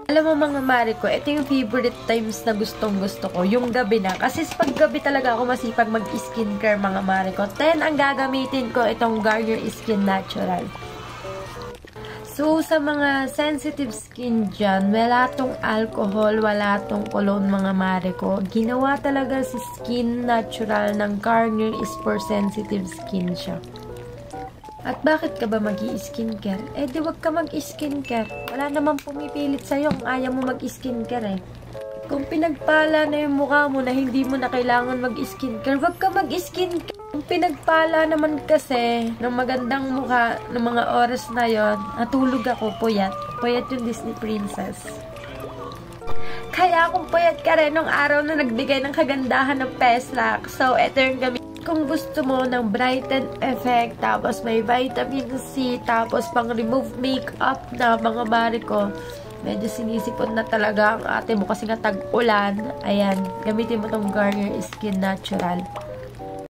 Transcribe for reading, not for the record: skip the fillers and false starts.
Alam mo mga mare ko, ito yung favorite times na gustong gusto ko, yung gabi na. Kasi pag gabi talaga ako masipag mag-skincare mga mare ko. Then, ang gagamitin ko itong Garnier Skin Natural. So, sa mga sensitive skin dyan, wala tong alcohol, wala tong cologne mga mare ko. Ginawa talaga si Skin Natural ng Garnier is for sensitive skin siya. At bakit ka ba mag-i-skincare? Eh, di wag ka mag-skincare. Wala namang pumipilit sa'yo kung ayaw mo mag-skincare eh. Kung pinagpala na yung mukha mo na hindi mo na kailangan mag-skincare, wag ka mag-skincare. Kung pinagpala naman kasi ng magandang mukha ng mga oras na yon, natulog ako, puyat. Puyat yung Disney Princess. Kaya kung puyat ka rin nung araw na nagbigay ng kagandahan ng Peslac, so ito yung gamit. Kung gusto mo ng brighten effect, tapos may vitamin C, tapos pang remove makeup na mga mare ko, medyo sinisipon na talaga ang ate mo kasi nga tag-ulan. Ayan, gamitin mo tong Garnier Skin Natural.